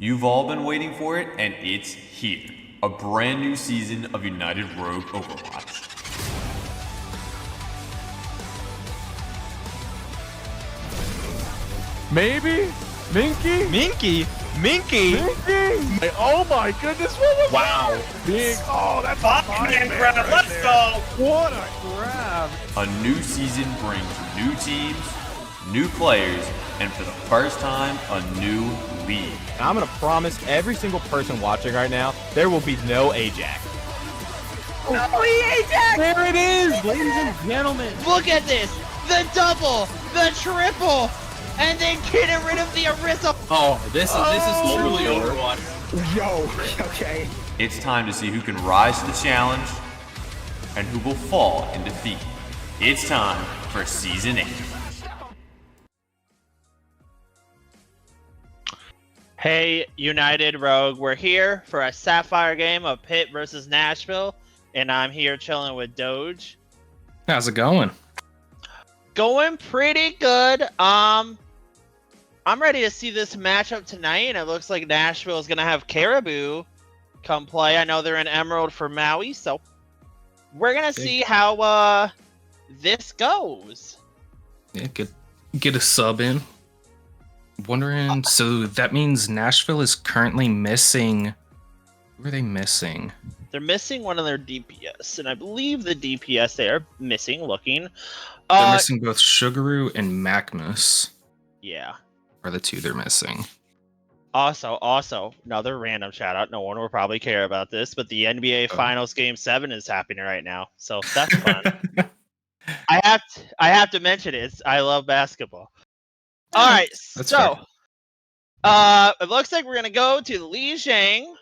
You've all been waiting for it, and it's here. A brand new season of United Rogue Overwatch. Maybe? Minky? Minky? Minky? Minky? Oh my goodness, what was that? Big, oh, that's a fine grab. Let's go! What a grab. A new season brings new teams, new players, and for the first time, a new league. I'm gonna promise every single person watching right now, there will be no Ajax. Ajax! There it is, ladies and gentlemen. Look at this! The double! The triple! And then getting rid of the Orisa! Oh, this is truly Overwatch. Yo, okay. It's time to see who can rise to the challenge and who will fall in defeat. It's time for Season 8. Hey, United Rogue, we're here for a Sapphire game of Pitt versus Nashville, and I'm here chilling with Doge. How's it going? Going pretty good. I'm ready to see this matchup tonight, and it looks like Nashville is going to have Caribou come play. I know they're in Emerald for Maui, so we're going to see how this goes. Yeah, get a sub in. Wondering, so that means Nashville is currently missing. Who are they missing? They're missing one of their DPS, and I believe the DPS they are missing looking. They're missing both Sugaroo and Macmus. Yeah. Are the two they're missing. Also, another random shout out. No one will probably care about this, but the NBA Finals Game 7 is happening right now, so that's fun. I have to mention it. I love basketball. All right, That's so it looks like we're gonna go to Lijiang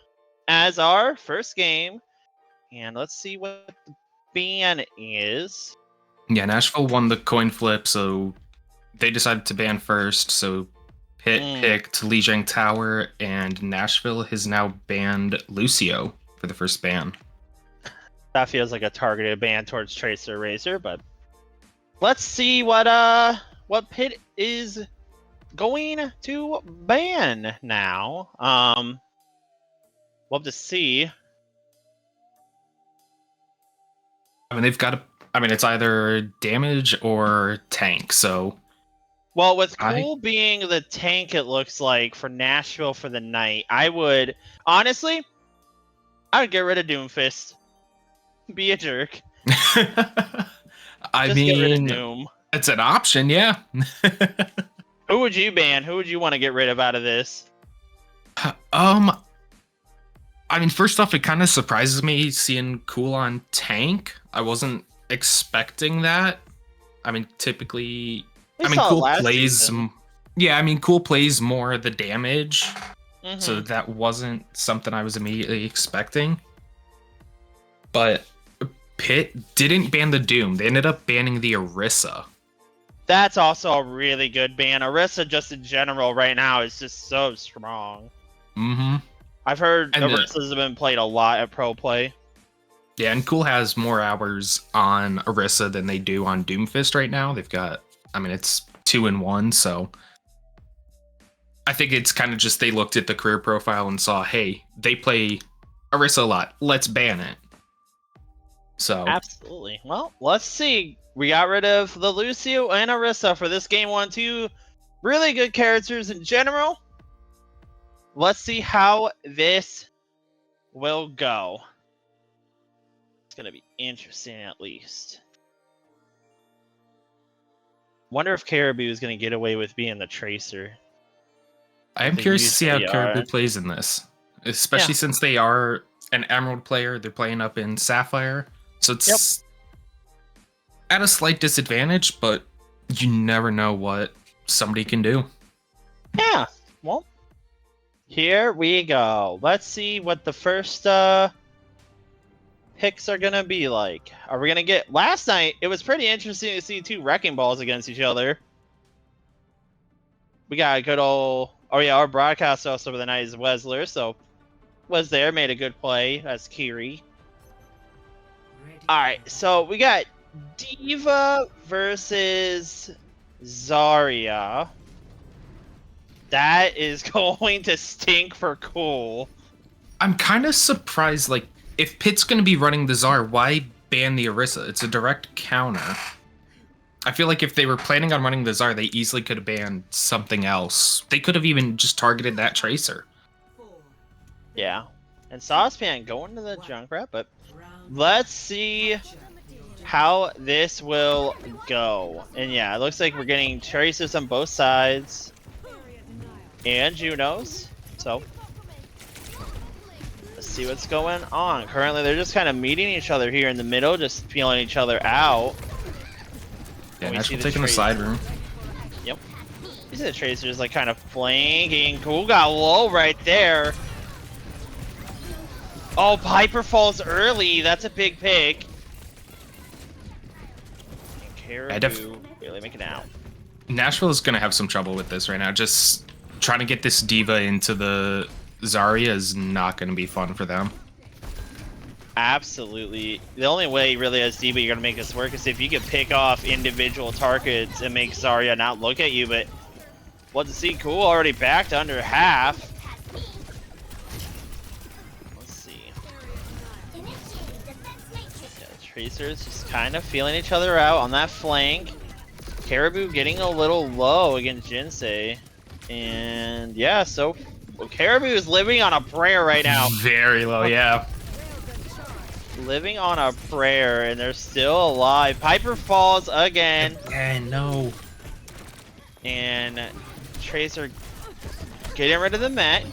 as our first game, and let's see what the ban is. Yeah, Nashville won the coin flip, so they decided to ban first. So Pitt picked Lijiang Tower, and Nashville has now banned Lucio for the first ban. That feels like a targeted ban towards Tracer Razor, but let's see what Pitt is going to ban now. We'll have to see. I mean, it's either damage or tank, so. Well, with Cool being the tank, it looks like, for Nashville for the night, I would get rid of Doomfist. Be a jerk. I Just get rid of mean, Doom. it's an option, yeah. Who would you ban? Who would you want to get rid of out of this? I mean, first off, it kind of surprises me seeing Cool on tank. I wasn't expecting that. I mean, typically, Cool plays. Cool plays more the damage, so that wasn't something I was immediately expecting. But Pitt didn't ban the Doom. They ended up banning the Orisa. That's also a really good ban. Orisa, just in general, right now is just so strong. Mm-hmm. I've heard Orisas have been played a lot at Pro Play. Yeah, and Cool has more hours on Orisa than they do on Doomfist right now. They've got, it's 2-1, so I think it's kind of just they looked at the career profile and saw, hey, they play Orisa a lot. Let's ban it. So Absolutely. Well, let's see. We got rid of the Lucio and Orisa for this game 1-2. Really good characters in general. Let's see how this will go. It's going to be interesting at least. Wonder if Caribou is going to get away with being the Tracer. I am curious to see how Caribou plays in this. Especially since they are an Emerald player. They're playing up in Sapphire. So it's at a slight disadvantage, but you never know what somebody can do. Yeah, well, here we go. Let's see what the first picks are going to be like. Are we going to get... Last night, it was pretty interesting to see two Wrecking Balls against each other. We got a good old... Oh yeah, our broadcast also for the night is Wesler, so was there, made a good play. That's Kiri. Alright, so we got Diva versus Zarya. That is going to stink for Cool. I'm kind of surprised, like, if Pitt's going to be running the Tsar, why ban the Orisa? It's a direct counter. I feel like if they were planning on running the Tsar, they easily could have banned something else. They could have even just targeted that Tracer. Yeah. And Saucepan going to the Junkrat, but let's see how this will go. And yeah, it looks like we're getting Tracers on both sides. And Junos. So let's see what's going on. Currently, they're just kind of meeting each other here in the middle, just feeling each other out. Yeah, Nashville taking the side room. Yep. You see the Tracers like kind of flanking. Cool got low right there. Oh, Piper falls early. That's a big pick. Caribou really making out. Nashville is going to have some trouble with this right now. Just trying to get this Diva into the Zarya is not going to be fun for them. Absolutely. The only way really as Diva you're going to make this work is if you can pick off individual targets and make Zarya not look at you, but what to see, Cool already backed under half. Tracers just kind of feeling each other out on that flank. Caribou getting a little low against Jinsei. And yeah, so Caribou is living on a prayer right now. Very low, yeah. Living on a prayer, and they're still alive. Piper falls again. Again, no. And Tracer getting rid of the mech.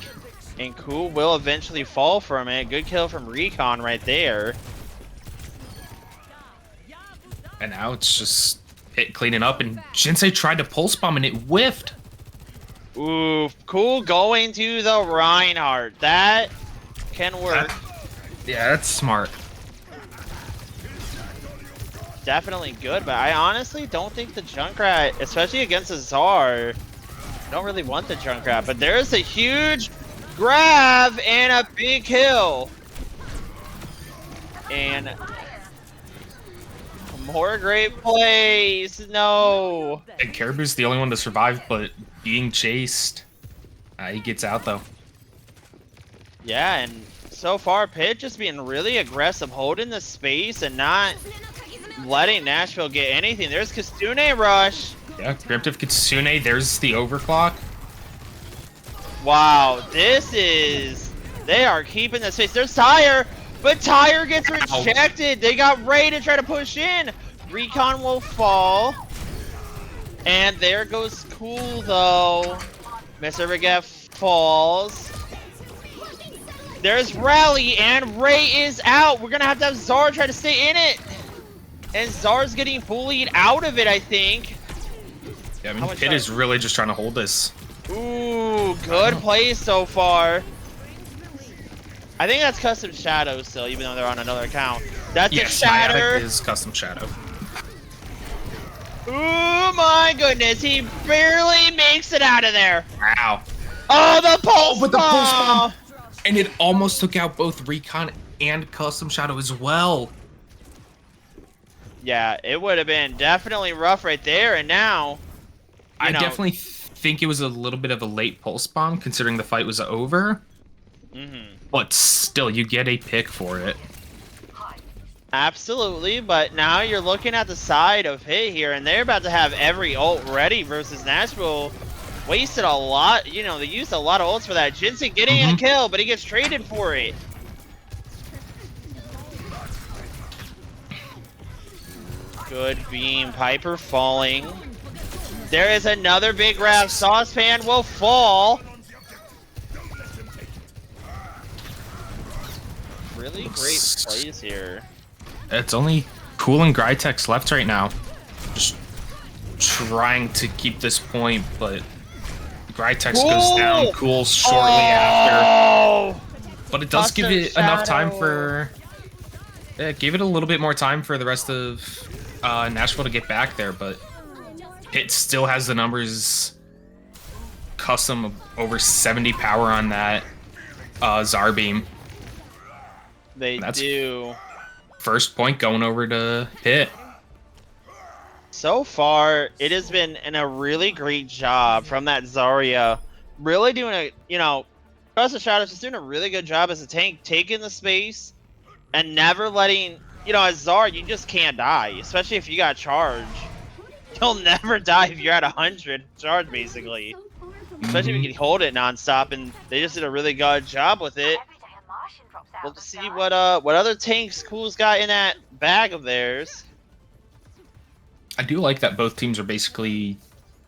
And Cool will eventually fall from it. Good kill from Recon right there. And now it's just Pitt cleaning up, and Jinsei tried to pulse bomb and it whiffed. Ooh, Cool going to the Reinhardt. That can work. Yeah, that's smart. Definitely good, but I honestly don't think the Junkrat, especially against a Tsar, I don't really want the Junkrat, but there's a huge grab and a big kill. And more great plays. No. And Caribou's the only one to survive, but being chased, he gets out though. Yeah, and so far Pitt just being really aggressive, holding the space and not letting Nashville get anything. There's Kitsune rush. Yeah, preemptive Kitsune. There's the overclock. Wow, this is... They are keeping the space. There's Tyre, but Tyre gets rejected. They got Ray to try to push in. Recon will fall. And there goes Cool, though. Mr. Regev falls. There's Rally, and Ray is out. We're going to have Zar try to stay in it. And Zar's getting bullied out of it, I think. Yeah, I mean, Pitt is really just trying to hold this. Ooh, good play so far. I think that's Custom Shadow still, even though they're on another account. That's a Shatter. It is Custom Shadow. Ooh, my goodness. He barely makes it out of there. Wow. Oh, the pulse with the pulse bomb. And it almost took out both Recon and Custom Shadow as well. Yeah, it would have been definitely rough right there. And now, I definitely think it was a little bit of a late pulse bomb, considering the fight was over. But still, you get a pick for it. Absolutely, but now you're looking at the side of Hit here, and they're about to have every ult ready versus Nashville. Wasted a lot, you know, they used a lot of ults for that. Jinsei getting a kill, but he gets traded for it. Good beam, Piper falling. There is another big grab. Saucepan will fall. Really great plays here. It's only Cool and Grytex left right now. Just trying to keep this point, but Grytex goes down. Cool shortly after. But it does give it enough time for... Yeah, give it a little bit more time for the rest of Nashville to get back there, but it still has the numbers. Custom over 70 power on that Zar beam. They do. First point going over to Pitt. So far, it has been a really great job from that Zarya really doing a, Trust the Shadows just doing a really good job as a tank, taking the space and never letting, as Zar, you just can't die, especially if you got charge. You'll never die if you're at 100 charge, basically. Especially if you can hold it nonstop, and they just did a really good job with it. We'll see what other tanks Cool's got in that bag of theirs. I do like that both teams are basically,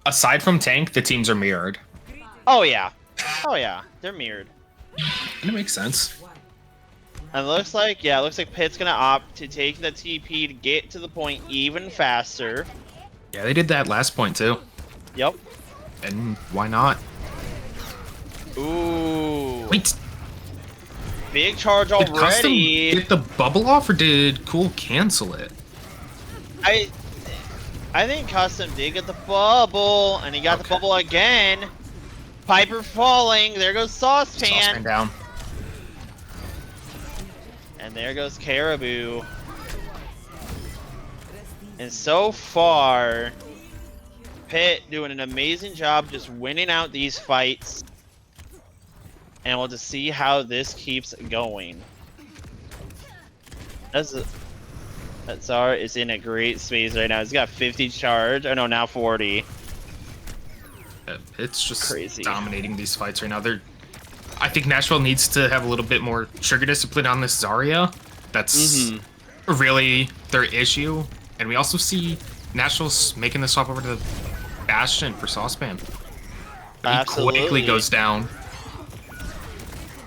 aside from tank, the teams are mirrored. Oh yeah, they're mirrored. And it makes sense. And it looks like Pitt's gonna opt to take the TP to get to the point even faster. Yeah, they did that last point too. Yep. And why not? Ooh. Wait. Big charge Did Custom already. get the bubble off, or did Cool cancel it? I think Custom did get the bubble, and he got the bubble again. Piper falling. There goes Saucepan Saucepan. down. And there goes Caribou. And so far, Pitt doing an amazing job just winning out these fights. And we'll just see how this keeps going. Zara is in a great space right now. He's got 50 charge. I know, now 40. It's just Crazy. dominating these fights right now. I think Nashville needs to have a little bit more trigger discipline on this Zarya. That's really their issue. And we also see Nashville's making the swap over to the Bastion for Saucepan. He quickly goes down.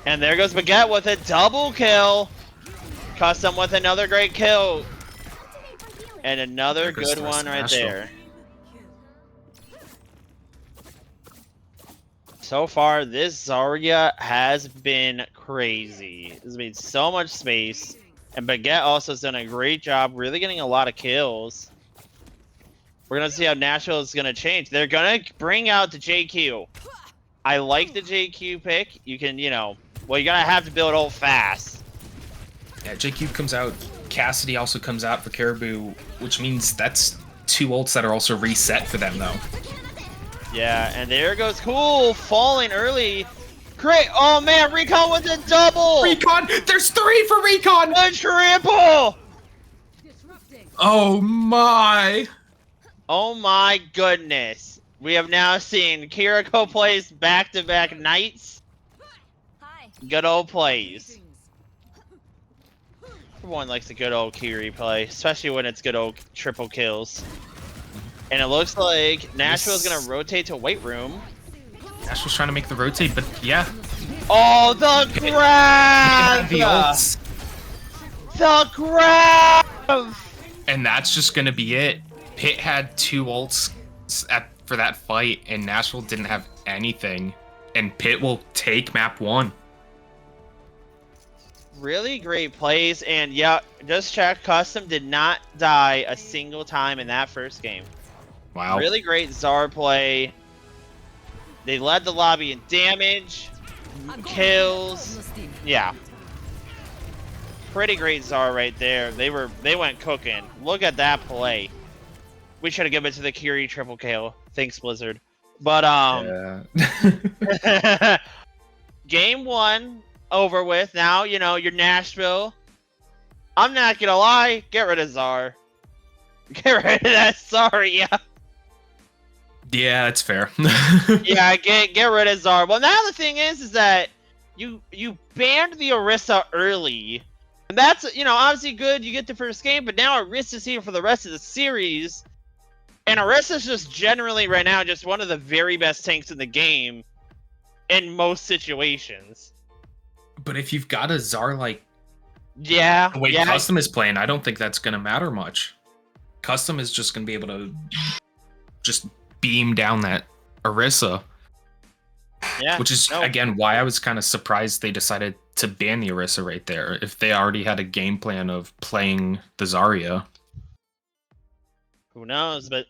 And there goes Baguette with a double kill. Custom with another great kill. And another good one right there. So far, this Zarya has been crazy. It's made so much space. And Baguette also has done a great job really getting a lot of kills. We're going to see how Nashville is going to change. They're going to bring out the JQ. I like the JQ pick. You can, well, you're going to have to build ult fast. Yeah, JQ comes out. Cassidy also comes out for Caribou, which means that's 2 ults that are also reset for them, though. Yeah, and there goes Cool, falling early. Great. Oh, man, Recon with a double. Recon! There's 3 for Recon! A triple! Oh, my. Oh, my goodness. We have now seen Kiriko plays back-to-back nights. Good old plays. Everyone likes a good old Kiri play, especially when it's good old triple kills. And it looks like Nashville's gonna rotate to White Room. Nashville's trying to make the rotate, but yeah. Oh, the grab! The ults. The grab! And that's just gonna be it. Pitt had 2 ults for that fight, and Nashville didn't have anything. And Pitt will take map 1. Really great plays, and yeah, just check. Custom did not die a single time in that first game. Wow. Really great Zar play. They led the lobby in damage, kills. Yeah. Pretty great Zar right there. They went cooking. Look at that play. We should have given it to the Kiri triple kill. Thanks, Blizzard. But Yeah. Game 1 over with. Now, you're Nashville. I'm not gonna lie, get rid of Zar. Get rid of that Zarya. Yeah, that's fair. Yeah, get rid of Zar. Well, now the thing is that you banned the Orisa early. And that's, obviously good. You get the first game, but now Orisa's here for the rest of the series. And Orisa's just generally right now just one of the very best tanks in the game in most situations. But if you've got a Zar the way yeah. Custom is playing, I don't think that's gonna matter much. Custom is just gonna be able to just beam down that Orisa. Yeah. Which is again why I was kind of surprised they decided to ban the Orisa right there. If they already had a game plan of playing the Zarya. Who knows? But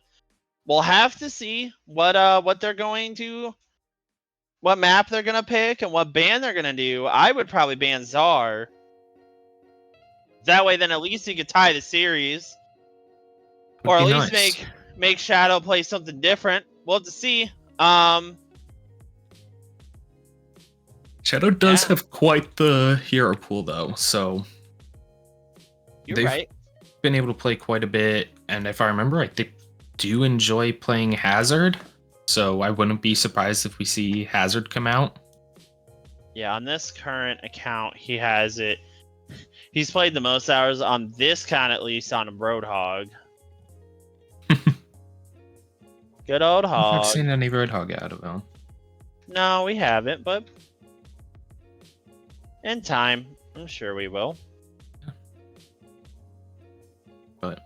we'll have to see what they're going to, what map they're gonna pick and what ban they're gonna do. I would probably ban Zar. That way, then at least you could tie the series, or at least make Shadow play something different. We'll have to see. Shadow does Yeah. have quite the hero pool, though, so You're they've right. been able to play quite a bit. And if I remember right, they do enjoy playing Hazard, so I wouldn't be surprised if we see Hazard come out. Yeah, on this current account, he has it. He's played the most hours on this count, at least, on Roadhog. Good old I've not hog. seen any Roadhog out of him. No, we haven't, but in time, I'm sure we will. But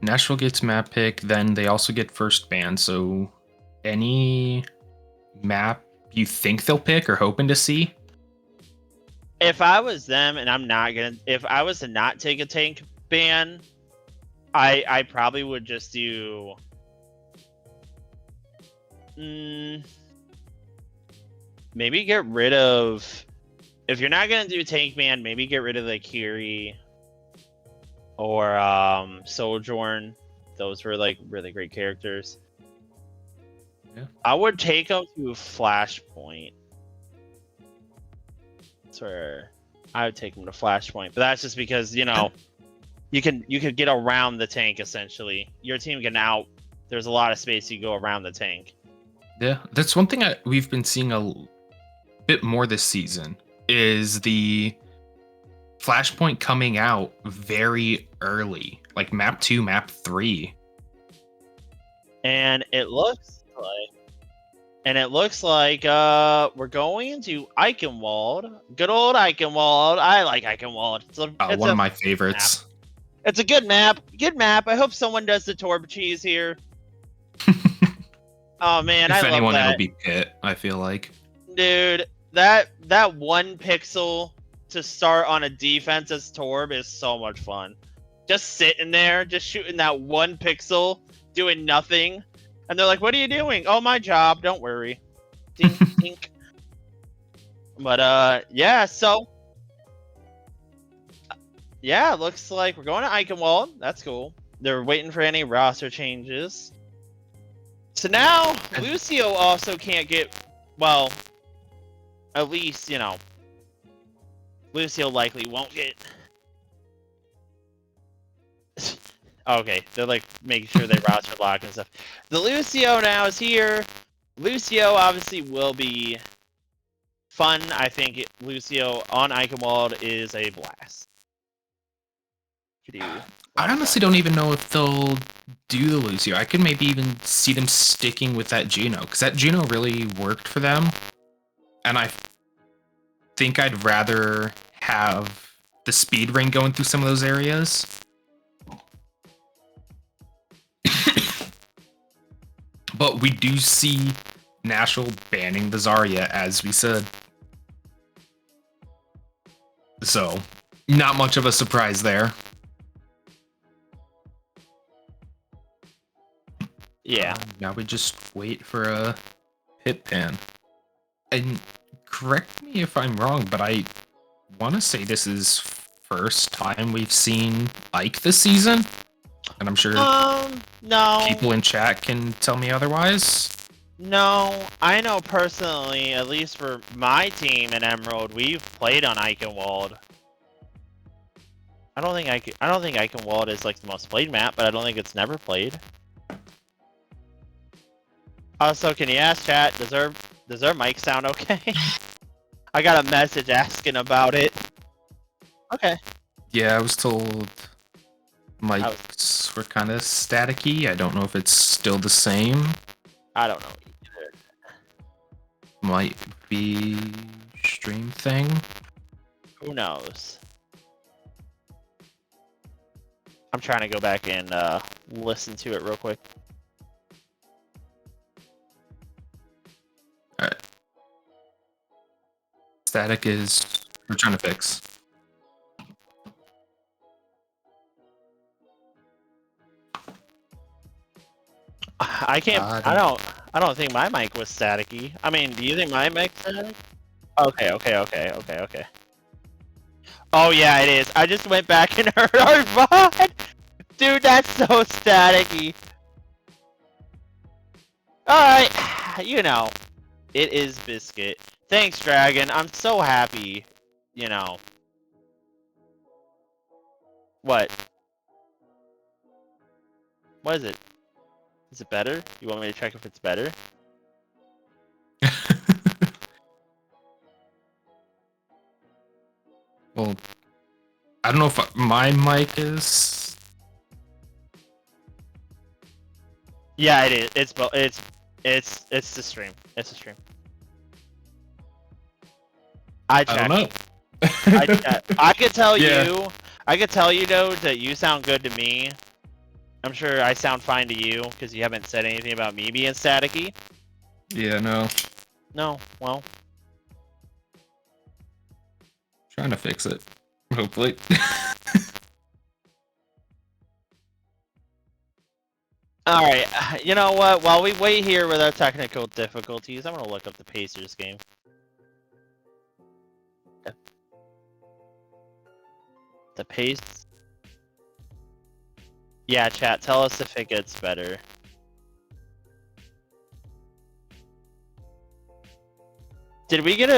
Nashville gets map pick, then they also get first ban. So any map you think they'll pick or hoping to see? If I was them, and if I was to not take a tank ban, I probably would just do. Maybe get rid of. If you're not gonna do tank ban, maybe get rid of the Kiri or Sojourn. Those were like really great characters. Yeah. I would take them to Flashpoint. That's where I would take them to Flashpoint, but that's just because you could get around the tank essentially. Your team can out. There's a lot of space you go around the tank. Yeah, that's one thing we've been seeing a bit more this season is the Flashpoint coming out very early, like map 2, map 3. And it looks like we're going to Eichenwald. Good old Eichenwald. I like Eichenwald. It's One of my favorites. It's a good map. Good map. I hope someone does the Torb cheese here. Oh man, If I love anyone, that. it'll be Pit, I feel like. Dude, that 1 pixel to start on a defense as Torb is so much fun. Just sitting there, just shooting that 1 pixel, doing nothing. And they're like, what are you doing? Oh, my job. Don't worry. Dink, dink. But, yeah, so. Yeah, looks like we're going to Eichenwald. That's cool. They're waiting for any roster changes. So now, Lucio also can't get, well, at least, Lucio likely won't get. Okay, they're like making sure they roster lock and stuff. The Lucio now is here. Lucio obviously will be fun. I think Lucio on Eichenwald is a blast. I honestly don't even know if they'll do the Lucio. I could maybe even see them sticking with that Juno, because that Juno really worked for them. And I think I'd rather have the speed ring going through some of those areas. But we do see Nashville banning the Zarya, as we said. So, not much of a surprise there. Yeah. Now we just wait for a hit pan. And correct me if I'm wrong, but I want to say this is first time we've seen Ike this season. And I'm sure no. people in chat can tell me otherwise. No, I know personally, at least for my team in Emerald, we've played on Eichenwald. I don't think Eichenwald is like the most played map, but I don't think it's never played. Also, can you ask chat, does their mic sound okay? I got a message asking about it. Okay. Yeah, I was told mics were kind of staticky. I don't know if it's still the same. I don't know either. Might be stream thing. Who knows? I'm trying to go back and listen to it real quick. Alright. Static is we're trying to fix. I can't. I don't think my mic was staticky. I mean, do you think my mic's static? Okay. Oh yeah, it is. I just went back and heard our VOD. Dude, that's so staticky. All right, it is Biscuit. Thanks, Dragon. I'm so happy. You know. What? What is it? Is it better? You want me to check if it's better? Well, I don't know if my mic is. Yeah, it is. It's the stream. It's the stream. I I don't know. I could tell Yeah. you. I could tell you though that you sound good to me. I'm sure I sound fine to you because you haven't said anything about me being staticky. Yeah, no. No, well, Trying to fix it. Hopefully. all right. You know what? While we wait here with our technical difficulties, I'm gonna look up the Pacers game. The pace. Yeah, chat. Tell us if it gets better. Did we get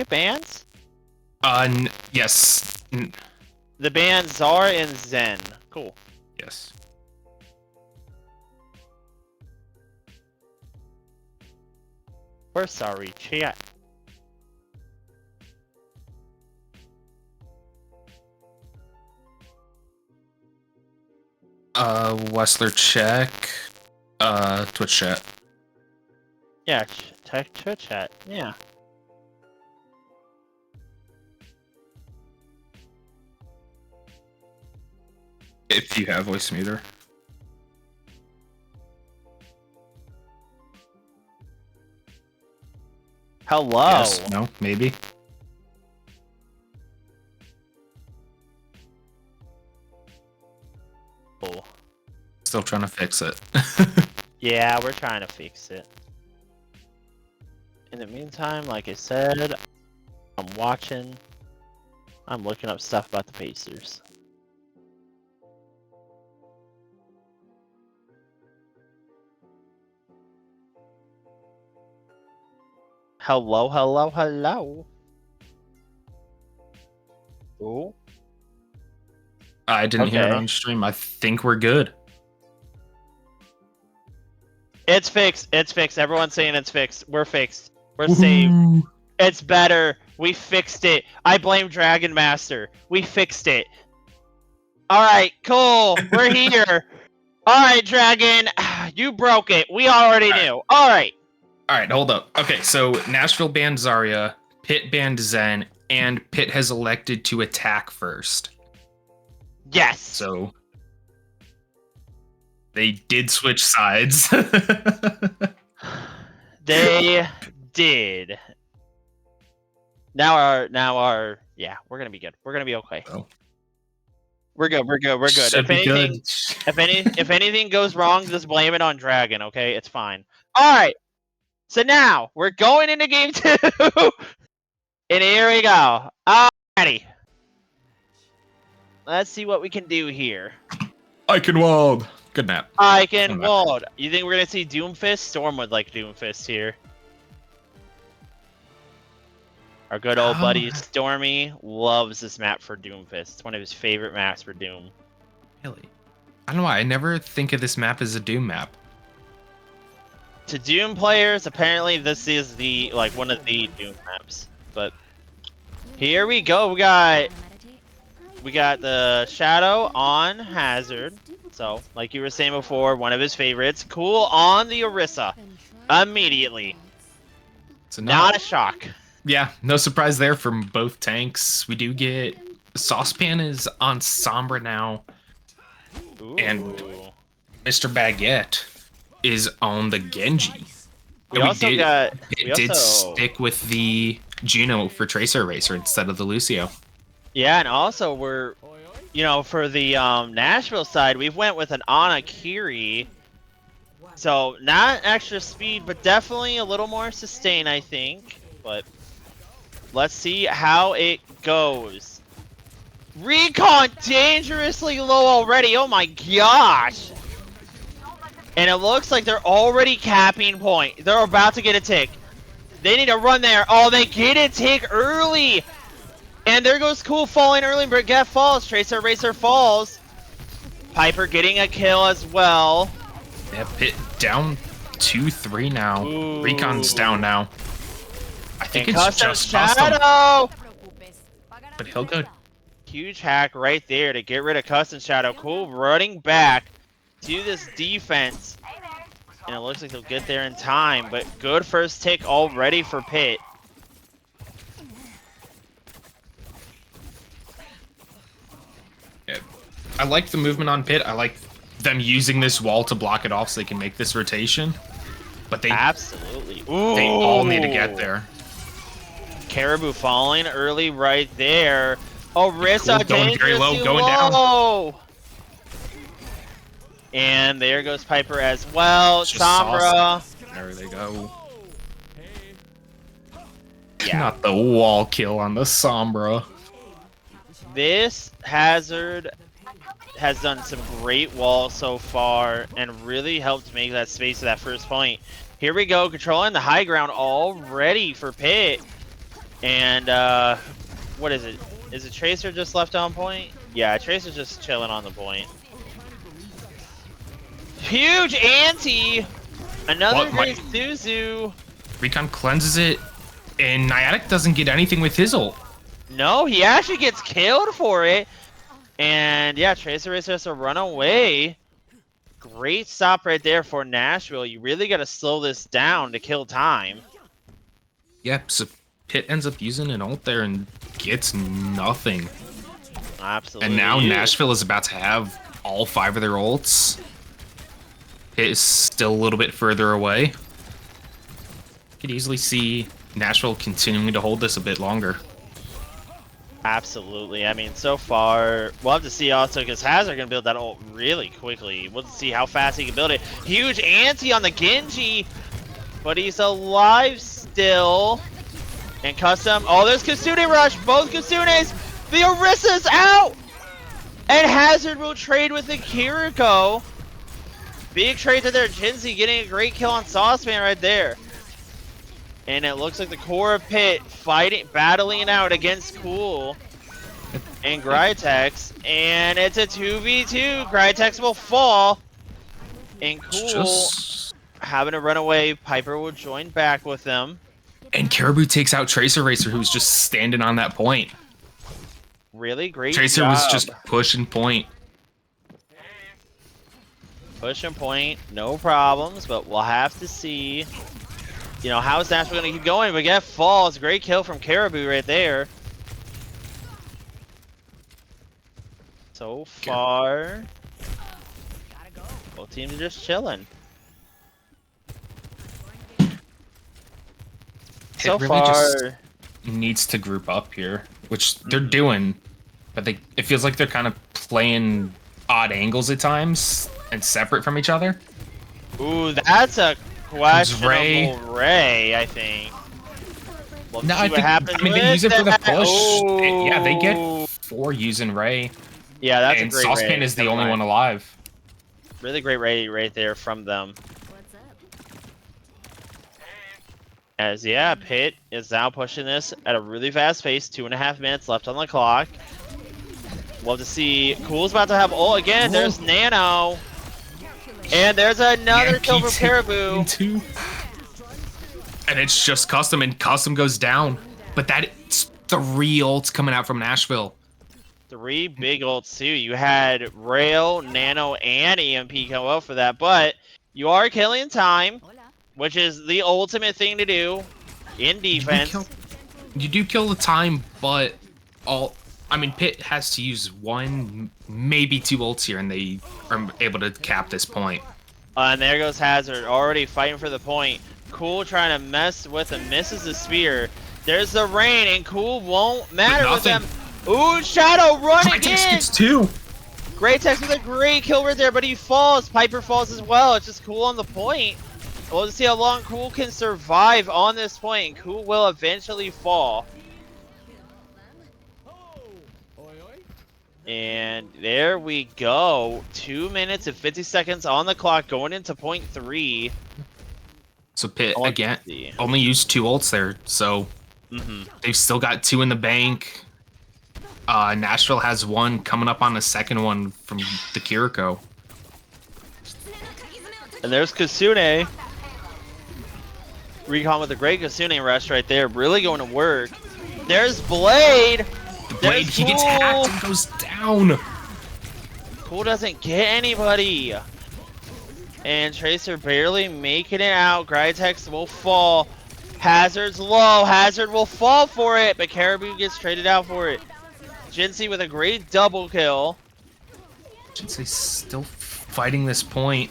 bans? Yes. The bans Czar and Zen. Cool. Yes. We're sorry, chat. Wessler check. Twitch chat. Yeah, tech chat. Yeah. If you have voice meter. Hello. Yes. No. Maybe. Oh. Still trying to fix it. Yeah, we're trying to fix it. In the meantime, like I said, I'm watching. I'm looking up stuff about the Pacers. Hello, hello, hello. Ooh. I didn't hear it Okay. on stream. I think we're good. It's fixed. It's fixed. Everyone's saying it's fixed. We're fixed. We're saved. It's better. We fixed it. I blame Dragon Master. We fixed it. Alright, cool. We're here. Alright, Dragon. You broke it. We already knew. Alright. All right, hold up. Okay, so Nashville banned Zarya, Pitt banned Zen, and Pitt has elected to attack first. Yes. So they did switch sides. They did. Now our yeah, we're gonna be good. We're gonna be okay. Oh. We're good. We're good. Should be good. If anything goes wrong, just blame it on Dragon. Okay, it's fine. All right. So now we're going into game 2, and here we go. Alrighty. Let's see what we can do here. Eichenwald. Good map. Eichenwald. You think we're gonna see Doomfist? Storm would like Doomfist here. Our good old buddy Stormy loves this map for Doomfist. It's one of his favorite maps for Doom. Really? I don't know why. I never think of this map as a Doom map. To Doom players, apparently this is the one of the Doom maps. But here we go. We got the Shadow on Hazard. So, like you were saying before, one of his favorites. Cool on the Orisa. Immediately. It's Not a shock. Yeah, no surprise there from both tanks. We do get Saucepan is on Sombra now, Ooh. and Mr. Baguette is on the Genji. We also did stick with the Juno for Tracer Racer instead of the Lucio. Yeah, and also we're, for the Nashville side, we've went with an Ana Kiri. So not extra speed, but definitely a little more sustain, I think. But let's see how it goes. Recon dangerously low already. Oh my gosh. And it looks like they're already capping point. They're about to get a tick. They need to run there. Oh, they get a take early. And there goes Cool falling early. Brigitte falls. Tracer Racer falls. Piper getting a kill as well. Yeah, Pit down 2-3 now. Ooh. Recon's down now. I think And it's Custom just Custom. Shadow. But he'll go. Huge hack right there to get rid of Custom Shadow. Cool running back to this defense. And it looks like he'll get there in time. But good first tick already for Pit. Yeah. I like the movement on Pit. I like them using this wall to block it off so they can make this rotation. But they Absolutely. they all need to get Ooh. there. Caribou falling early right there. Oh, Rissa Cool, going very low, dangerously going down. low. And there goes Piper as well. Just Sombra. There they go. Yeah. Not the wall kill on the Sombra. This Hazard has done some great walls so far and really helped make that space to that first point. Here we go, controlling the high ground already for Pit. And what is it? Is it Tracer just left on point? Yeah, Tracer's just chilling on the point. Huge anti! Another great Suzu. Recon cleanses it, and Niantic doesn't get anything with his ult. No, he actually gets killed for it. And yeah, Tracer Racer has to run away. Great stop right there for Nashville. You really got to slow this down to kill time. Yep, so Pit ends up using an ult there and gets nothing. Absolutely. And now Nashville is about to have all 5 of their ults. Pit is still a little bit further away. You could easily see Nashville continuing to hold this a bit longer. Absolutely. I mean, so far, we'll have to see also because Hazard can build that ult really quickly. We'll see how fast he can build it. Huge anti on the Genji, but he's alive still. And Custom, oh, there's Kitsune Rush, both Kitsunes. The Orisa's out! And Hazard will trade with the Kiriko. Big trade to their Jinzi, getting a great kill on Saucepan right there. And it looks like the core of Pit fighting, battling out against Cool and Grytex. And it's a 2v2. Grytex will fall. And Cool having to run away. Piper will join back with them. And Caribou takes out Tracer Racer, who's just standing on that point. Really great Tracer job. was just pushing point. Pushing point, no problems, but we'll have to see. You know, how is Nashville going to keep going? But get falls. Great kill from Caribou right there. So far, both teams are just chilling. So really far, just needs to group up here, which they're doing, but it feels like they're kind of playing odd angles at times and separate from each other. ooh, that's a questionable Ray, I think. We'll see what happens. I mean, they use it for the with that. push. Ooh. Yeah, they get 4 using Ray. Yeah, that's and a great Saucepan Ray. is the Never only mind. one alive. Really great Ray right there from them. As yeah, Pit is now pushing this at a really fast pace. 2.5 minutes left on the clock. Love to see Cool's about to have ult again. Whoa. There's Nano. And there's another kill from Caribou. And it's just Custom, and Custom goes down. But that's 3 ults coming out from Nashville. 3 big ults too. You had Rail, Nano, and EMP come out for that, but you are killing time, which is the ultimate thing to do in defense. You do kill the time, but I mean, Pit has to use 1, maybe 2 ults here, and they are able to cap this point. And there goes Hazard, already fighting for the point. Cool trying to mess with him, misses the spear. There's the rain, and Cool won't matter with them. Ooh, Shadow running Grytex in! gets 2! Grytex with a great kill right there, but he falls. Piper falls as well. It's just Cool on the point. We'll see how long Cool can survive on this point, and Cool will eventually fall. And there we go. 2 minutes and 50 seconds on the clock going into point 3. So Pitt, I want again, to see. only used 2 ults there, so they've still got 2 in the bank. Nashville has 1 coming up on the second one from the Kiriko. And there's Kasune. Recon with a great Kasune rush right there. Really going to work. There's Blade. The Blade, he gets hacked and goes down. Cool doesn't get anybody. And Tracer barely making it out. Grytex will fall. Hazard's low. Hazard will fall for it, but Caribou gets traded out for it. Jinsei with a great double kill. Jinsei's still fighting this point.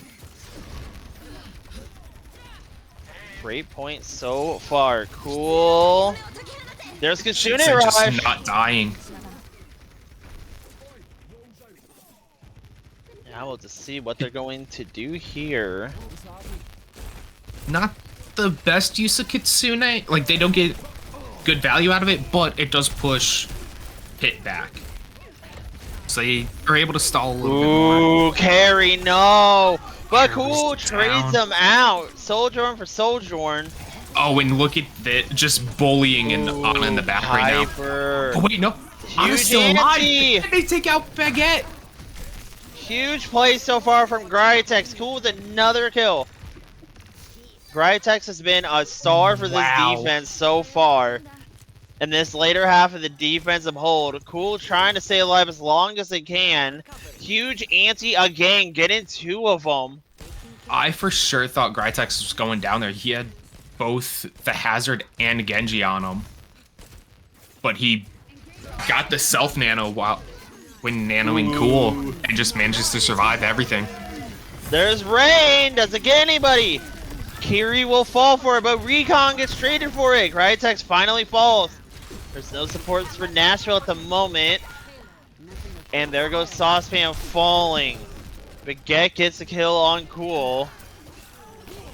Great point so far. Cool. There's Kasune Jinsei rush. just not dying. Now we'll just see what they're going to do here. Not the best use of Kitsune. Like, they don't get good value out of it, but it does push Pitt back. So they are able to stall a little bit more. Ooh, carry, no. But Cool Carry's trades down. them out. Sojourn for Sojourn. Oh, and look at that, just bullying and Ana in the back right now. Hyper. Oh wait, no. Ana's Huge still alive. ante. And they take out Baguette. Huge play so far from Grytex. Cool with another kill. Grytex has been a star for this Wow. defense so far. In this later half of the defensive hold, Cool trying to stay alive as long as they can. Huge ante again, getting 2 of them. I for sure thought Grytex was going down there. He had both the Hazard and Genji on him. But he got the self nano when nanoing Cool and just manages to survive everything. There's Rain, doesn't get anybody. Kiri will fall for it, but Recon gets traded for it. Grytex finally falls. There's no supports for Nashville at the moment. And there goes Saucepan falling. Baguette gets a kill on Cool.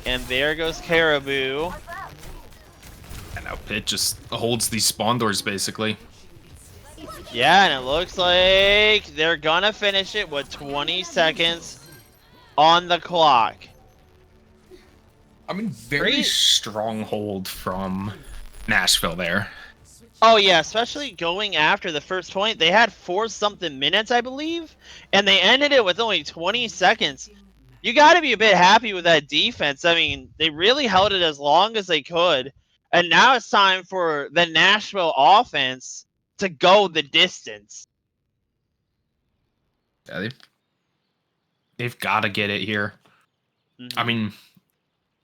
And there goes Caribou. And now Pitt just holds these spawn doors basically. Yeah, and it looks like they're gonna finish it with 20 seconds on the clock. I mean, very Great. strong hold from Nashville there. Oh yeah, especially going after the first point. They had 4-something minutes, I believe, and they ended it with only 20 seconds. You gotta be a bit happy with that defense. I mean, they really held it as long as they could, and now it's time for the Nashville offense to go the distance. Yeah, they've got to get it here. I mean,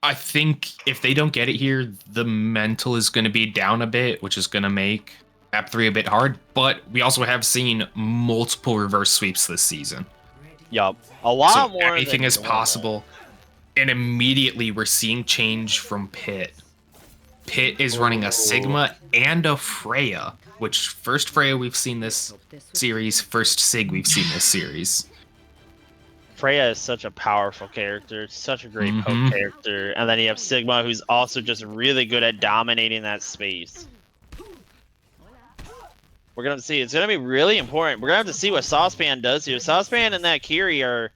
I think if they don't get it here, the mental is going to be down a bit, which is going to make Map 3 a bit hard. But we also have seen multiple reverse sweeps this season. Yup, a lot So more. anything than is normal. possible. And immediately we're seeing change from Pitt. Pitt is running a Sigma and a Freya, which first Freya we've seen this series, first Sig we've seen this series. Freya is such a powerful character, such a great poke character, and then you have Sigma, who's also just really good at dominating that space. We're gonna see. It's gonna be really important. We're gonna have to see what Saucepan does here. Saucepan and that Kiri are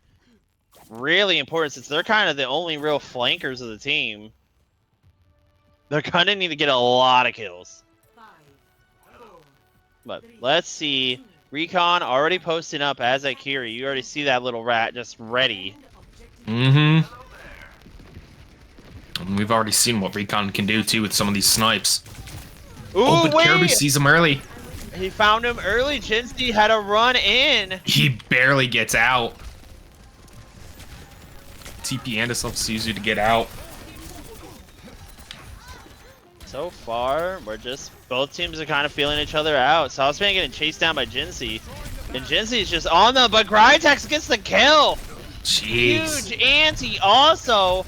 really important since they're kind of the only real flankers of the team. They're gonna need to get a lot of kills. But let's see. Recon already posting up as a Kiri. You already see that little rat just ready. And we've already seen what Recon can do too with some of these snipes. Ooh, Oh, but wait! Caribou sees him early. He found him early. Jinsei had a run in. He barely gets out. TP and himself sees you to get out. So far, we're just both teams are kind of feeling each other out. Saucepan getting chased down by Jinsei. And Jinsei's just on them, but Grytex gets the kill. Jeez. Huge ante also.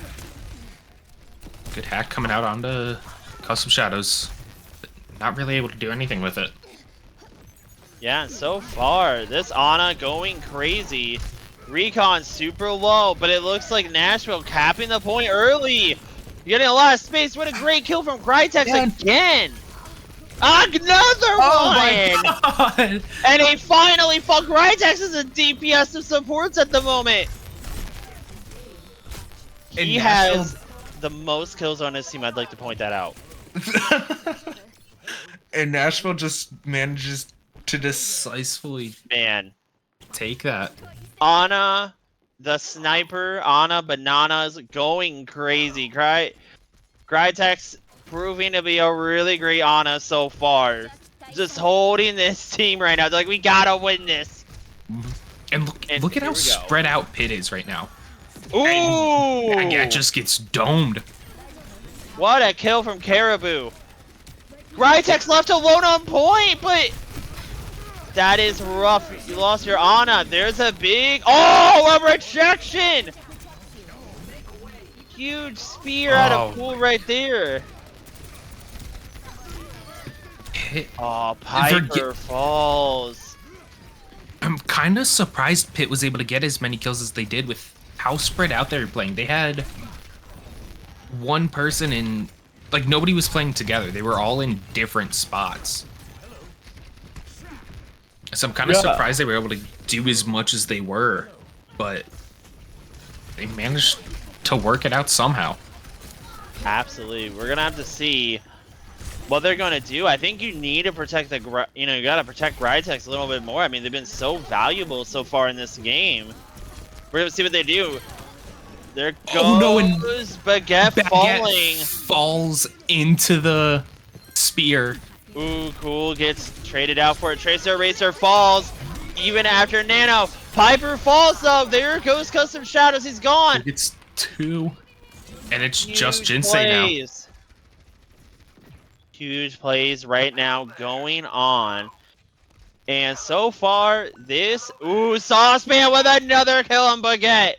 Good hack coming out onto Custom Shadows. But not really able to do anything with it. Yeah, and so far, this Ana going crazy. Recon super low, but it looks like Nashville capping the point early. Getting a lot of space. What a great kill from Grytex again. Another one! God! And he finally fought Grytex as a DPS of supports at the moment. And He Nashville has the most kills on his team. I'd like to point that out. And Nashville just manages to decisively Man, take that. Ana, the sniper, Ana Bananas going crazy. Crytek's proving to be a really great Ana so far. Just holding this team right now. They're like, we gotta win this. And look at here how we go. spread out Pit is right now. Ooh! And yeah, it just gets domed. What a kill from Caribou. Crytek's left alone on point, but that is rough. You lost your Ana. There's a big... Oh, a rejection! Huge spear out of pool right there. Oh, Piper falls. I'm kind of surprised Pitt was able to get as many kills as they did with how spread out they were playing. They had one person in... Like, nobody was playing together. They were all in different spots. So I'm kind of surprised they were able to do as much as they were. But they managed to work it out somehow. Absolutely. We're going to have to see what they're going to do. I think you need to protect the... You know, you got to protect Crytek a little bit more. I mean, they've been so valuable so far in this game. We're going to see what they do. There goes Baguette falling. Falls into the spear. Ooh, cool. Gets traded out for a Tracer. Racer falls. Even after Nano. Piper falls though. There goes Custom Shadows. He's gone. It's 2. And it's Huge just Jinsei now. Huge plays right now going on. And so far, this... Ooh, Saucepan with another kill on Baguette.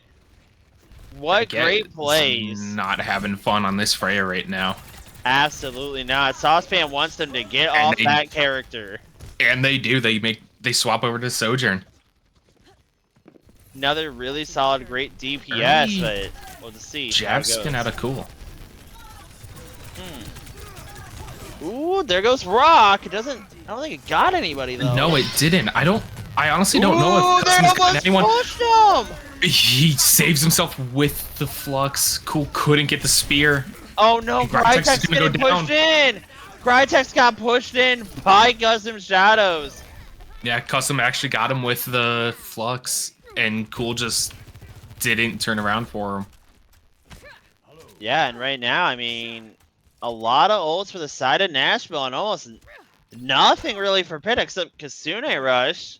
What great plays. Not having fun on this Freya right now. Absolutely not. Saucepan wants them to get off that character. And they do. They swap over to Sojourn. Another really solid, great DPS, but we'll just see. Jab's been out of cool. Ooh, there goes Rock. It doesn't... I don't think it got anybody, though. No, it didn't. I honestly don't know if they almost anyone... pushed him! He saves himself with the Flux. Cool couldn't get the spear. Oh no, Crytek's Crytek's getting pushed in! Crytek's got pushed in by Custom Shadows. Yeah, Custom actually got him with the Flux, and Cool just didn't turn around for him. Yeah, and right now, I mean, a lot of ults for the side of Nashville, and almost nothing really for Pitt except Kasune Rush.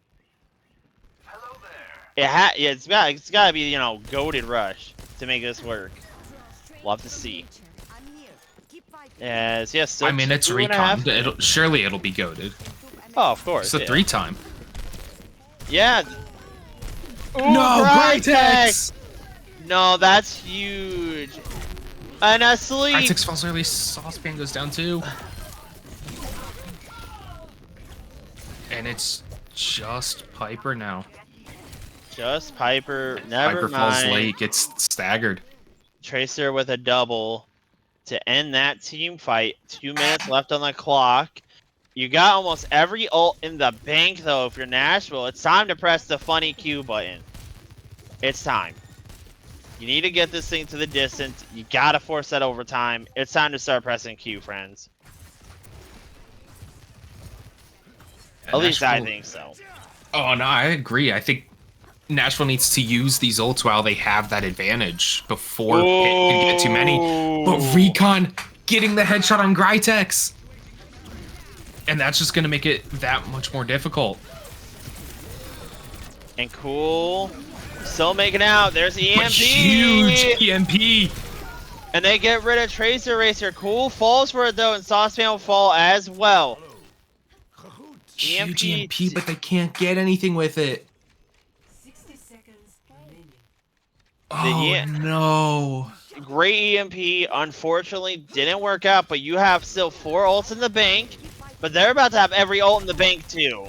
It's got to be, you know, goated Rush to make this work. We'll have to see. Yes. I mean, it's recon. Surely it'll be goated. Oh, of course. It's a 3-time. Yeah. Ooh, No, Crytek! No, that's huge. And asleep. Crytek falls early. Saucepan goes down too. And it's just Piper now. Just Piper. Never Piper mind. falls late. Gets staggered. Tracer with a double to end that team fight. 2 minutes left on the clock. You got almost every ult in the bank, though, if you're Nashville. It's time to press the funny Q button. It's time. You need to get this thing to the distance. You gotta force that overtime. It's time to start pressing Q, friends. At least I think so. Oh, no, I agree. I think Nashville needs to use these ults while they have that advantage before Pitt can get too many. But Recon getting the headshot on Crytek. And that's just going to make it that much more difficult. And Cool still making out. There's EMP. But huge EMP. And they get rid of Tracer Racer. Cool falls for it, though, and Saucepan will fall as well. Huge EMP, but they can't get anything with it. 60 seconds remaining. Oh, no. Great EMP, unfortunately, didn't work out, but you have still 4 ults in the bank. But they're about to have every ult in the bank, too.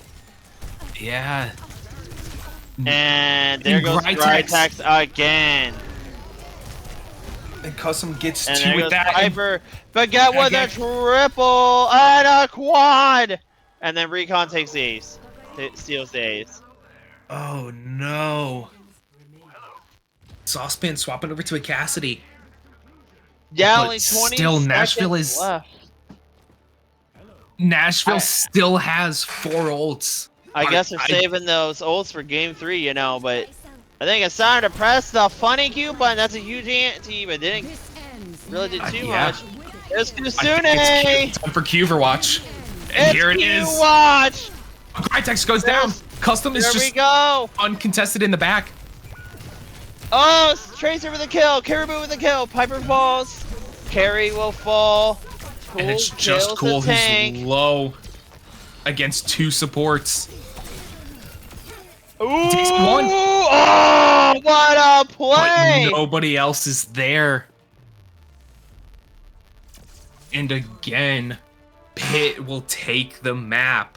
Yeah. And there goes Crytek again. And Custom gets And 2 there with goes that. Piper. Baguette with a triple and a quad. And then Recon takes the ace. Steals the ace. Oh, no. Saucepan swapping over to a Cassidy. Yeah, But only 20 still, seconds left. Nashville still has 4 ults. I guess they're saving those ults for game 3, you know, but I think it's time to press the funny Q button. That's a huge anti, but didn't really do too much. There's Kusune! It's time for Q Overwatch. And here it is. Watch! Crytex goes down. Custom is There we just go! uncontested in the back. Oh, Tracer with a kill, Caribou with a kill, Piper falls, Carry will fall. Cool And it's just kills Cool the who's tank. low against 2 supports. Ooh! Takes 1. Oh, what a play! But nobody else is there. And again, Pitt will take the map.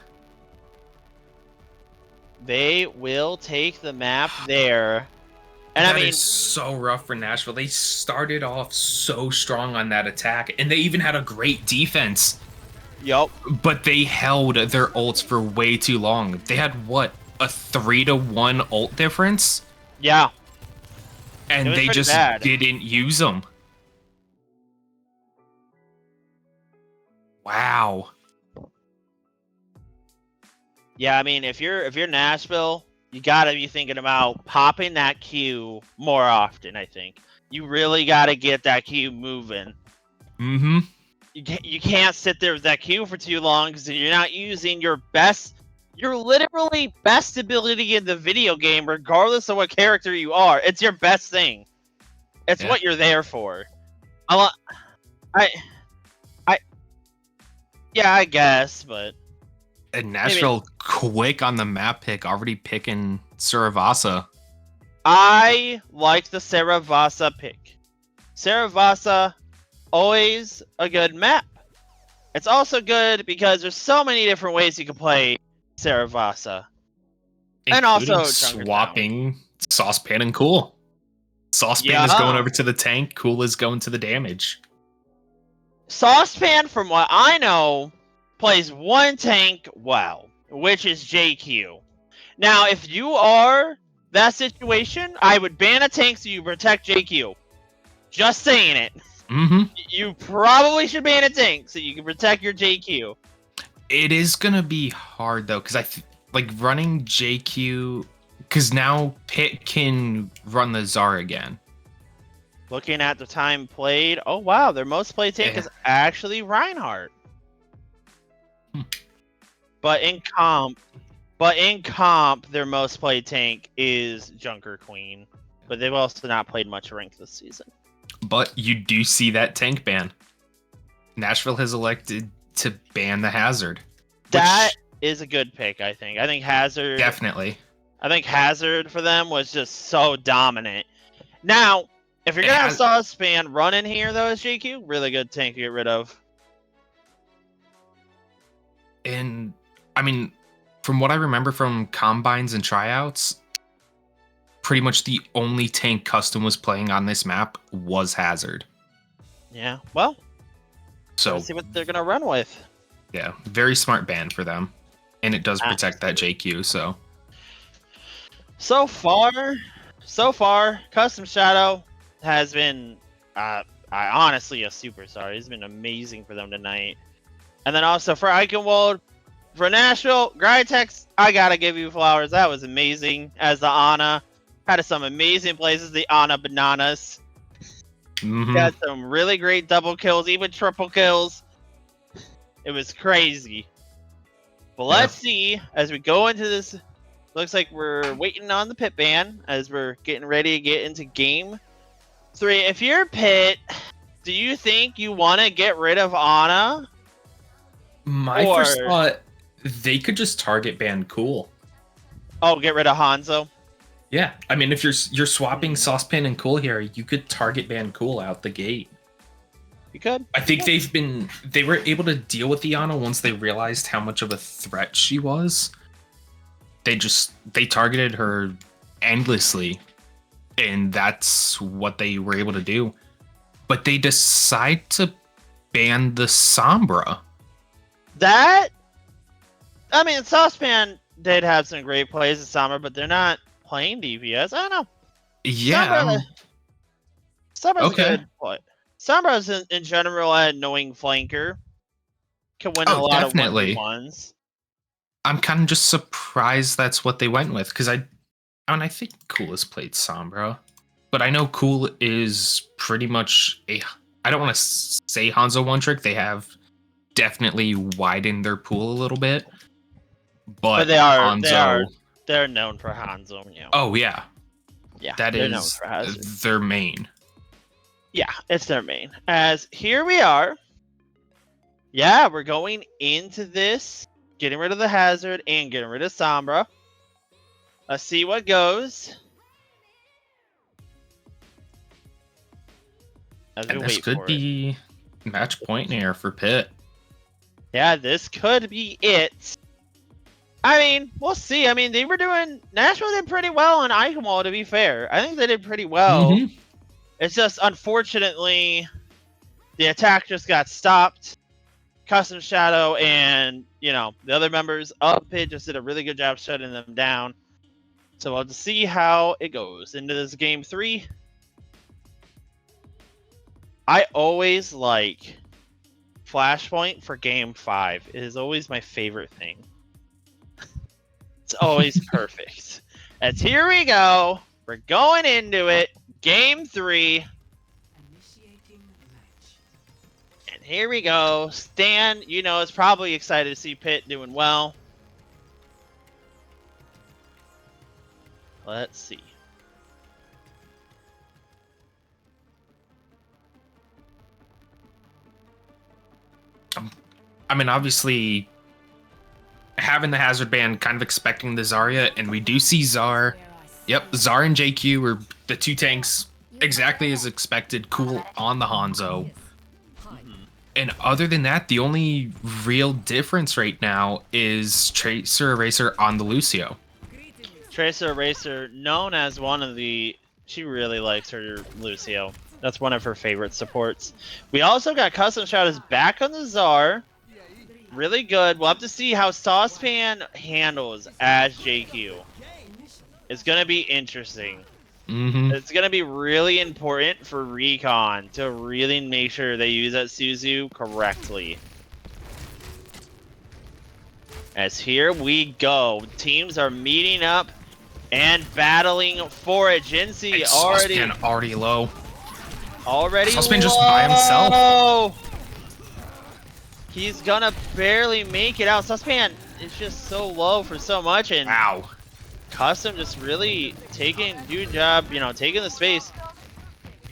They will take the map there. And That I mean, is so rough for Nashville. They started off so strong on that attack, and they even had a great defense. yup. But they held their ults for way too long. They had, what, a 3-to-1 ult difference? Yeah. And It was they pretty just bad. didn't use them. Wow. Yeah, I mean, if you're Nashville, you gotta be thinking about popping that Q more often. I think you really gotta get that Q moving. Mm-hmm. You can't sit there with that Q for too long because you're not using your best, your literally best ability in the video game, regardless of what character you are. It's your best thing. It's Yeah. what you're there for. Yeah, I guess, but And Nashville quick on the map pick, already picking Suravasa. I like the Saravasa pick. Saravasa, always a good map. It's also good because there's so many different ways you can play Saravasa. And also including Junkertown. swapping Saucepan and Cool. Saucepan is Yeah. going over to the tank, Cool is going to the damage. Saucepan, from what I know, plays one tank well, which is JQ. Now, if you are that situation, I would ban a tank so you protect JQ. Just saying it. Mm-hmm. You probably should ban a tank so you can protect your JQ. It is gonna be hard though, because like running JQ, because now Pitt can run the Czar again. Looking at the time played, oh wow, their most played tank Yeah. is actually Reinhardt. But in comp, their most played tank is Junker Queen. But they've also not played much rank this season. But you do see that tank ban. Nashville has elected to ban the Hazard. That is a good pick, I think. I think Hazard Definitely. I think Hazard for them was just so dominant. Now, if you're gonna have Saucepan run in here though as JQ, really good tank to get rid of. And I mean, from what I remember from combines and tryouts, pretty much the only tank Custom was playing on this map was Hazard. Yeah, well, So let's see what they're gonna run with. yeah, very smart ban for them. And it does protect that JQ, so So far, Custom Shadow has been honestly a superstar. He's been amazing for them tonight. And then also for Eichenwald, for Nashville, Grytex, I gotta give you flowers. That was amazing as the Ana. Had some amazing plays as the Ana Bananas. mhm. He had some really great double kills, even triple kills. It was crazy. But let's see as we go into this. Looks like we're waiting on the pit ban as we're getting ready to get into game 3. If you're Pit, do you think you want to get rid of Ana? My first thought, they could just target ban Cool. Oh, get rid of Hanzo? Yeah, I mean, if you're swapping Saucepan and Cool here, you could target ban Cool out the gate. You could. I think they were able to deal with Iana once they realized how much of a threat she was. They targeted her endlessly, and that's what they were able to do. But they decide to ban the Sombra. That, I mean, Saucepan did have some great plays in summer, but they're not playing DPS. I don't know. Yeah. Sombra's Okay. a good play. Sombra's in general an annoying flanker. Can win a Oh, lot definitely. of 1v1s. I'm kind of just surprised that's what they went with because I think Cool has played Sombra, but I know Cool is pretty much I don't want to say Hanzo one trick. They have definitely widened their pool a little bit, but they're known for Hanzo. You know. Oh yeah, Yeah, that they're known is for Hazard. their main. Yeah, it's their main. As here we are. Yeah, we're going into this, getting rid of the Hazard and getting rid of Sombra. Let's see what goes. As we And this wait could for it. be match point here for Pitt. Yeah, this could be it. I mean, we'll see. I mean, Nashville did pretty well on Eichenwald, to be fair. I think they did pretty well. Mhm. It's just, unfortunately, the attack just got stopped. Custom Shadow and, the other members of Pitt just did a really good job shutting them down. So we'll just see how it goes into this game 3. I always like Flashpoint for game 5. It is always my favorite thing. It's always perfect. As here we go. We're going into it. Game 3. Initiating the match. And here we go. Stan, is probably excited to see Pitt doing well. Let's see. I mean, obviously, having the Hazard Band, kind of expecting the Zarya, and we do see Zar. Yep, Zar and JQ were the two tanks exactly as expected, cool on the Hanzo. And other than that, the only real difference right now is Tracer Eraser on the Lucio. Tracer Eraser, known as she really likes her Lucio. That's one of her favorite supports. We also got Custom Shadows back on the Zar. Really good. We'll have to see how Saucepan handles as JQ. It's going to be interesting. Mm-hmm. It's going to be really important for Recon to really make sure they use that Suzu correctly. As here we go. Teams are meeting up and battling for it. Jinsey already low. Saucepan just by himself. He's gonna barely make it out. Saucepan is just so low for so much, and Wow. Custom just really taking the space.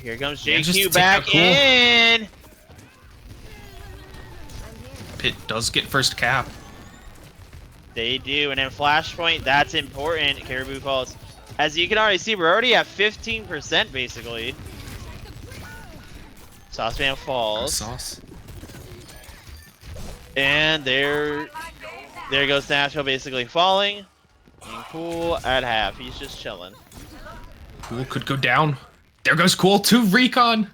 Here comes JQ just back cool. in. Pitt does get first cap. They do, and then Flashpoint, that's important. Caribou Falls. As you can already see, we're already at 15% basically. Saucepan falls. Sauce. And there goes Nashville basically falling. And Cool at half. He's just chilling. Cool could go down. There goes Cool to Recon.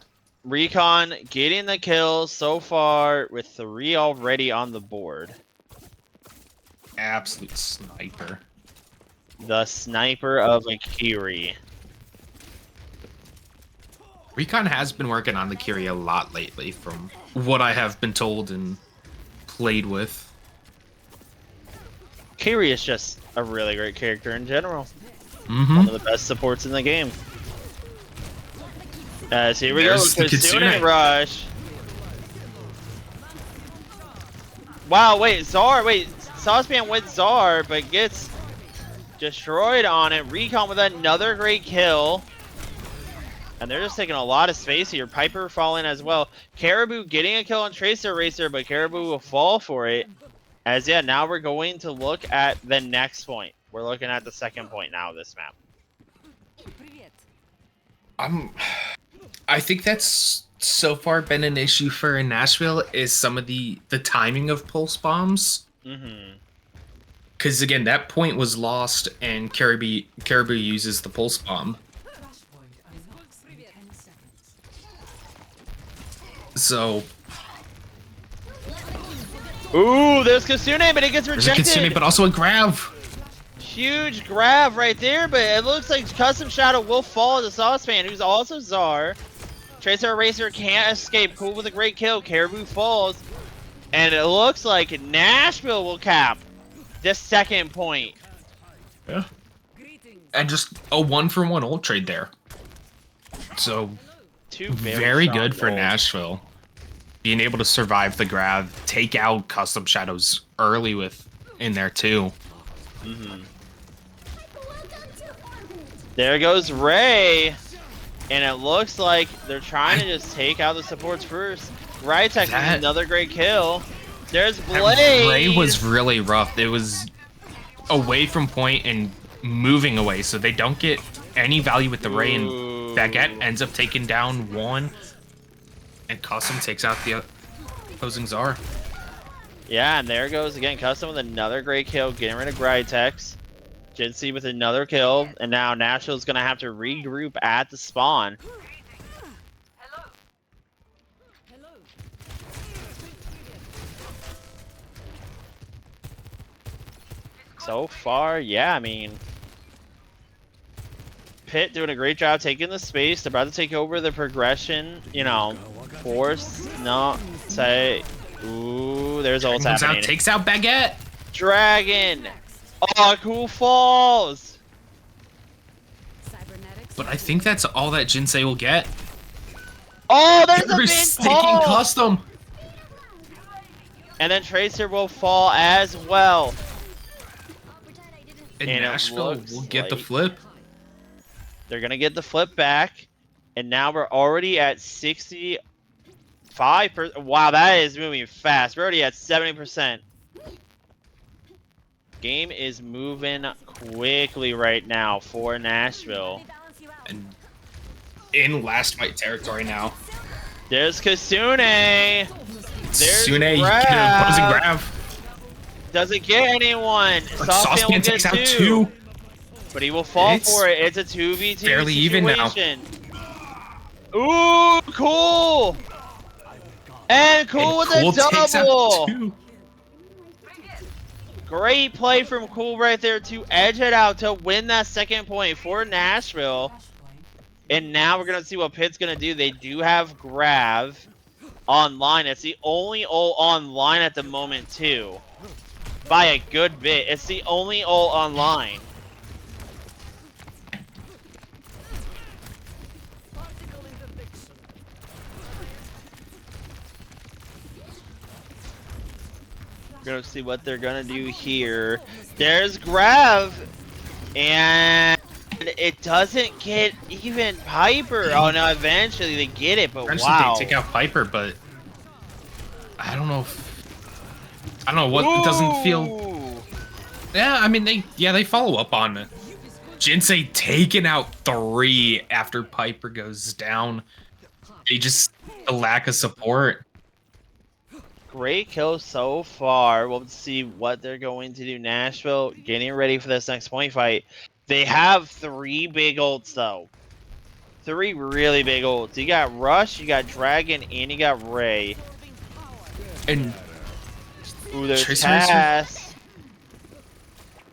Recon getting the kills so far with 3 already on the board. Absolute sniper. The sniper of Akiri. Recon has been working on the Kiri a lot lately from what I have been told and played with. Akiri is just a really great character in general. Mm-hmm. One of the best supports in the game. As here we There's go, the Kitsune Kitsune. Rush. Wow, wait, Saucepan with Zar, but gets destroyed on it. Recon with another great kill. And they're just taking a lot of space here. Piper falling as well. Caribou getting a kill on Tracer Racer, but Caribou will fall for it. As now we're going to look at the next point. We're looking at the second point now of this map. I think that's so far been an issue for Nashville is some of the timing of pulse bombs. Mm-hmm. Because again, that point was lost, and Caribou uses the pulse bomb. So Ooh, there's Kitsune, but it gets there's a rejected. Kitsune, but also a grab. Huge grab right there, but it looks like Custom Shadow will fall to Saucepan, who's also Zar. Tracer Racer can't escape. Cool with a great kill. Caribou falls. And it looks like Nashville will cap the second point. Yeah. And just a 1-for-1 ult trade there. So, Two very strong good for ults. Nashville. Being able to survive the grab, take out custom shadows early in there too. There goes Ray. And it looks like they're trying to just take out the supports first. Rytek with another great kill. There's Blaze. Ray was really rough. It was away from point and moving away, so they don't get any value with the Ray, and Baguette ends up taking down one, and Custom takes out the opposing Czar. Yeah, and there goes again Custom with another great kill, getting rid of Grytex. Jincy with another kill, and now Nashville's gonna have to regroup at the spawn. So far, yeah, I mean, Pitt doing a great job taking the space. They're about to take over the progression, you know, force, no, say, ooh, there's ults happening. Takes out Baguette. Dragon! Oh, cool falls! But I think that's all that Jinsei will get. Oh, there's a They're big staking pulse! Custom. And then Tracer will fall as well. And And it Nashville looks will get the like- flip. They're gonna get the flip back. And now we're already at 65%. Wow, that is moving fast. We're already at 70%. Game is moving quickly right now for Nashville. And in last fight territory now. There's Kasune. There's Sune get Grab. an opposing grab. Doesn't get anyone. Saucepan will Saucepan get takes out 2. two. But he will fall It's for it. It's a 2v2 fairly even now. situation. Ooh, cool. And cool And with Cool a takes out double. two. Great play from Cool right there to edge it out to win that second point for Nashville. And now we're going to see what Pitt's going to do. They do have Grav online. It's the only ult online at the moment, too. By a good bit. It's the only ult online. We're going to see what they're going to do here. There's Grav. And it doesn't get even Piper. Oh, no, eventually they get it, but Eventually wow. they take out Piper, but I don't know what doesn't feel. Ooh. Yeah, I mean they follow up on it. Jinsei taking out 3 after Piper goes down. They just a lack of support. Great kill so far. We'll see what they're going to do. Nashville getting ready for this next point fight. They have 3 big ults though. 3 really big ults. You got Rush, you got Dragon, and you got Ray. And Ooh, there's Tracer Racer. Cass.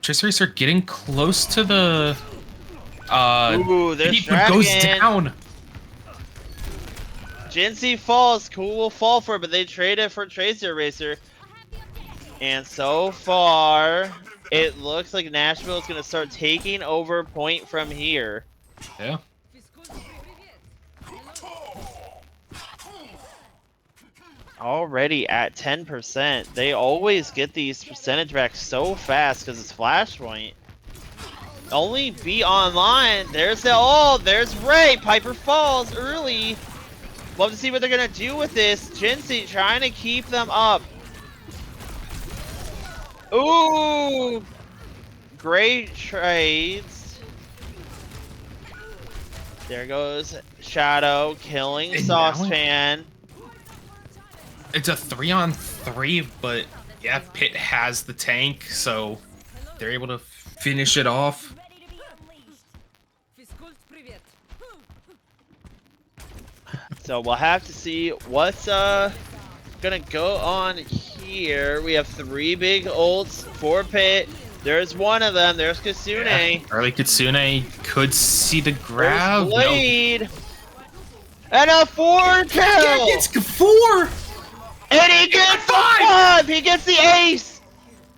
Tracer Racer getting close to the Ooh, there's Deep Dragon. goes down. Jincy falls. Cool will fall for it, but they trade it for Tracer Racer. And so far, it looks like Nashville is going to start taking over point from here. Yeah. Already at 10%. They always get these percentage back so fast because it's Flashpoint. Only be online. There's the there's Ray. Piper falls early. Love to see what they're gonna do with this. Jinsey trying to keep them up. Ooh, great trades. There goes Shadow killing And now- Saucepan. It's a 3-on-3, but yeah, Pitt has the tank, so they're able to finish it off. So we'll have to see what's gonna go on here. We have 3 big ults for Pitt. There's one of them. There's Kasune. Yeah. Early Kitsune could see the grab. There's Blade. And a 4 kill! Yeah, it's 4! And he gets the 5! He gets the ace!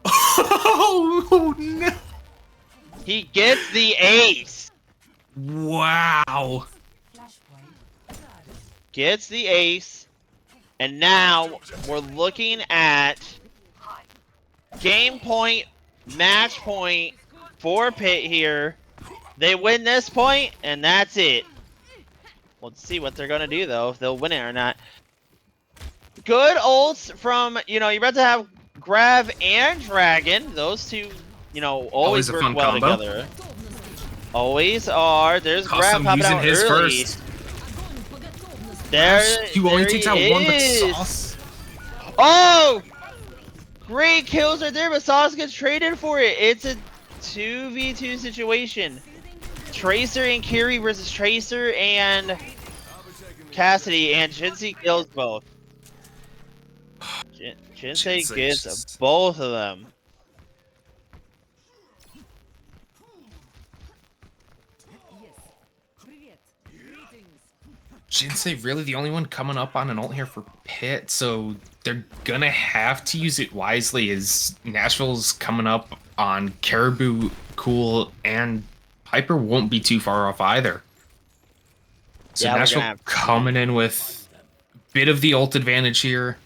Oh, no! He gets the ace! Wow. Gets the ace. And now we're looking at game point, match point for Pitt here. They win this point, and that's it. Let's see what they're going to do, though, if they'll win it or not. Good ults from, you're about to have Grav and Dragon. Those two, always a work fun well combo. together. Always are. There's Custom Grav popping using out his early. first. There, He only there takes he out one, but is. Sauce. Oh! Great kills right there, but Sauce gets traded for it. It's a 2v2 situation. Tracer and Kiri versus Tracer and Cassidy, and Jinsei kills both. Jinsei Jinsei gets just- both of them. Jinsei really the only one coming up on an ult here for Pitt, so they're gonna have to use it wisely as Nashville's coming up on Caribou, Cool, and Piper won't be too far off either. So Yeah, we're Nashville gonna have- coming in with a bit of the ult advantage here.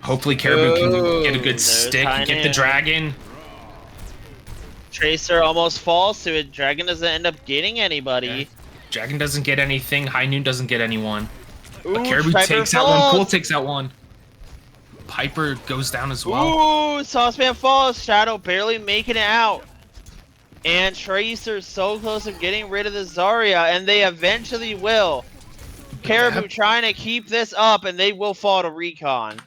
Hopefully Caribou can get a Ooh, good there's stick and get the Tiny. dragon. Tracer almost falls to it. Dragon doesn't end up getting anybody. Dragon doesn't get anything, High Noon doesn't get anyone. But Ooh, Caribou Piper takes out one, falls. Cool takes out one. Piper goes down as well. Ooh, Saucepan falls. Shadow barely making it out. And Tracer's so close of getting rid of the Zarya, and they eventually will. Caribou Yep. trying to keep this up, and they will fall to Recon.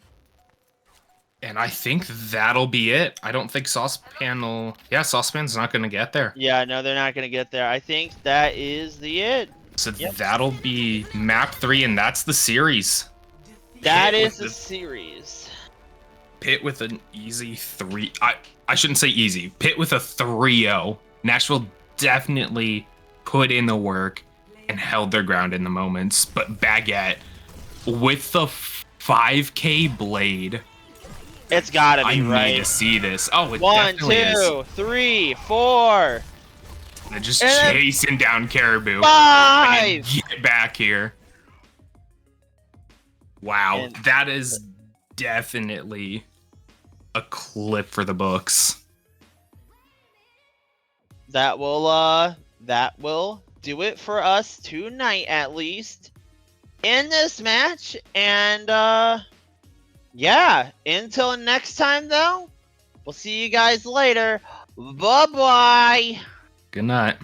And I think that'll be it. I don't think Saucepan will... Yeah, Saucepan's not going to get there. Yeah, no, they're not going to get there. I think that is the it. So Yep. that'll be map 3, and that's the series. That Pitt is with the the- series. Pitt with an easy 3... I shouldn't say easy. Pitt with a 3-0. Nashville definitely put in the work and held their ground in the moments. But Baguette, with the 5K blade... It's got to I be need right. to see this. Oh, it 1, definitely is. 2, 3, 4, They're just And then- chasing down Caribou. 5. Get back here. Wow, And- that is definitely a clip for the books. That will do it for us tonight, at least, in this match. And yeah, until next time, though, we'll see you guys later. Bye bye. Good night.